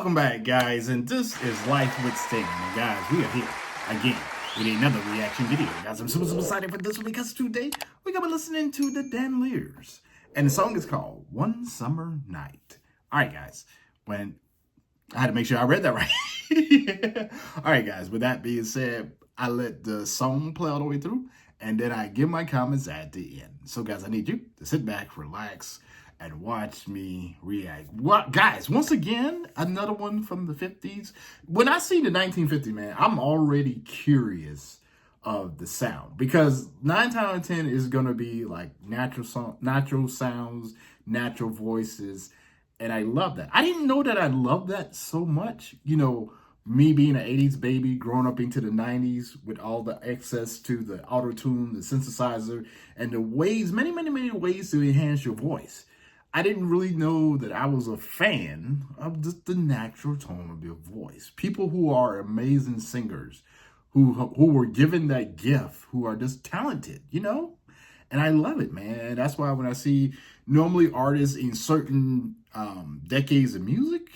Welcome back, guys, and this is Life with Sting. And guys, we are here again with another reaction video. Guys, I'm super excited for this one because today we're gonna be listening to the Danleers, and the song is called "One Summer Night." All right, guys. When I had to make sure I read that right. All right, guys. With that being said, I let the song play all the way through, and then I give my comments at the end. So, guys, I need you to sit back, relax, and watch me react. What, guys, once again, another one from the 50s. When I see the 1950s, man, I'm already curious of the sound, because 9 times out of 10 is going to be like natural sounds, natural voices, and I love that. I didn't know that I loved that so much. You know, me being an 80s baby, growing up into the 90s with all the access to the auto-tune, the synthesizer, and the ways, many ways to enhance your voice. I didn't really know that I was a fan of just the natural tone of your voice. People who are amazing singers, who were given that gift, who are just talented, you know? And I love it, man. That's why when I see normally artists in certain decades of music,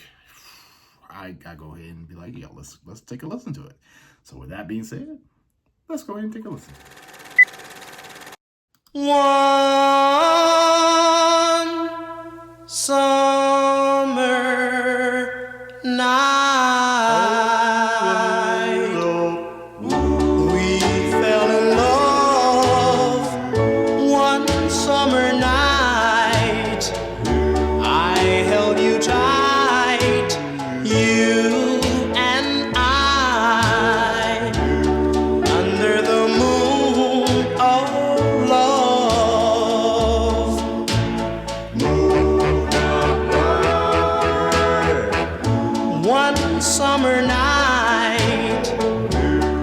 I go ahead and be like, yo, let's take a listen to it. So with that being said, let's go ahead and take a listen. One summer night, we fell in love. One summer night, I held you tight, you and I, under the moon of love. One summer night,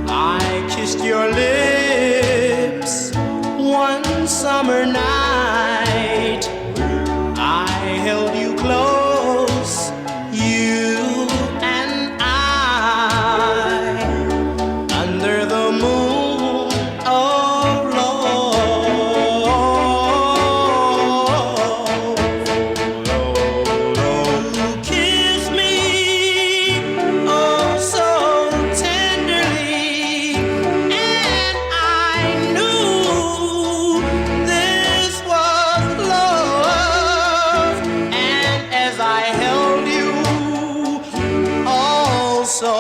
I kissed your lips. One summer night, I held you close, you and I, under the moon of love. You kissed me oh so tenderly, and I knew this was love. And as I held you oh so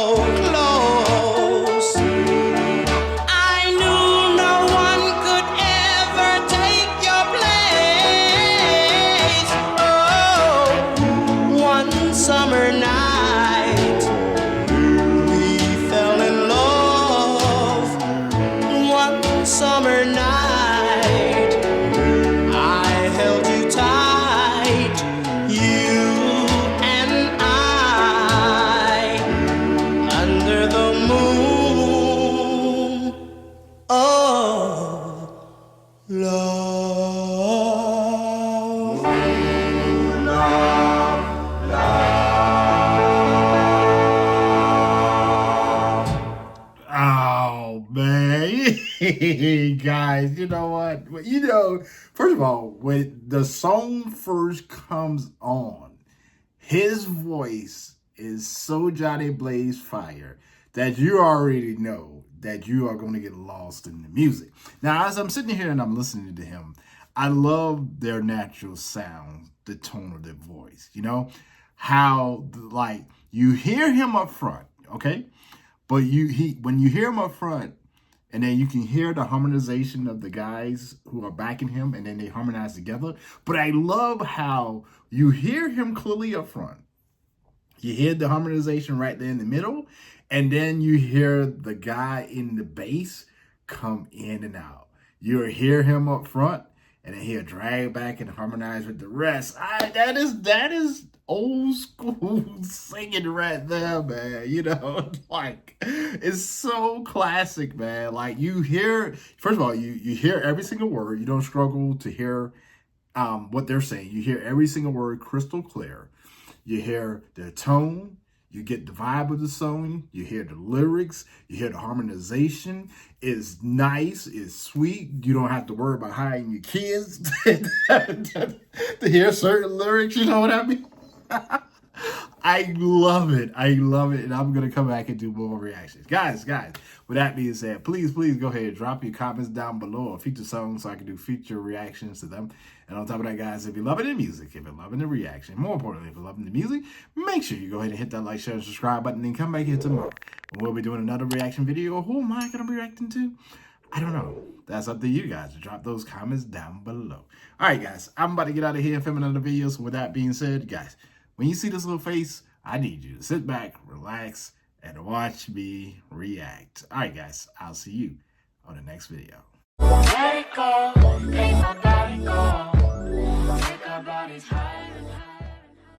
close, I knew no one could ever take your place. Oh, one summer night, we fell in love. One summer night, I held you tight, you and I, under the moon of love. Oh, man. Guys, you know what? Well, you know, first of all, when the song first comes on, his voice is so Johnny Blaze fire that you already know that you are going to get lost in the music. Now, as I'm sitting here and I'm listening to him, I love their natural sound, the tone of their voice, you know? How, like, you hear him up front, okay? But when you hear him up front, and then you can hear the harmonization of the guys who are backing him, and then they harmonize together. But I love how you hear him clearly up front. You hear the harmonization right there in the middle, and then you hear the guy in the bass come in and out. You hear him up front, and then he'll drag back and harmonize with the rest. That is old school singing right there, man. You know, like, it's so classic, man. Like, you hear, first of all, you hear every single word. You don't struggle to hear what they're saying. You hear every single word crystal clear. You hear their tone. You get the vibe of the song. You hear the lyrics. You hear the harmonization. It's nice. It's sweet. You don't have to worry about hiring your kids to hear certain lyrics. You know what I mean? I love it. I love it. And I'm going to come back and do more reactions. Guys, with that being said, please go ahead and drop your comments down below or feature songs so I can do feature reactions to them. And on top of that, guys, if you're loving the music, if you're loving the reaction, more importantly, if you're loving the music, make sure you go ahead and hit that like, share, and subscribe button and come back here tomorrow. And we'll be doing another reaction video. Who am I going to be reacting to? I don't know. That's up to you guys to drop those comments down below. All right, guys, I'm about to get out of here and film another video. So with that being said, guys, when you see this little face, I need you to sit back, relax, and watch me react. All right, guys, I'll see you on the next video. Let it go, make my body go. Take our bodies higher and higher.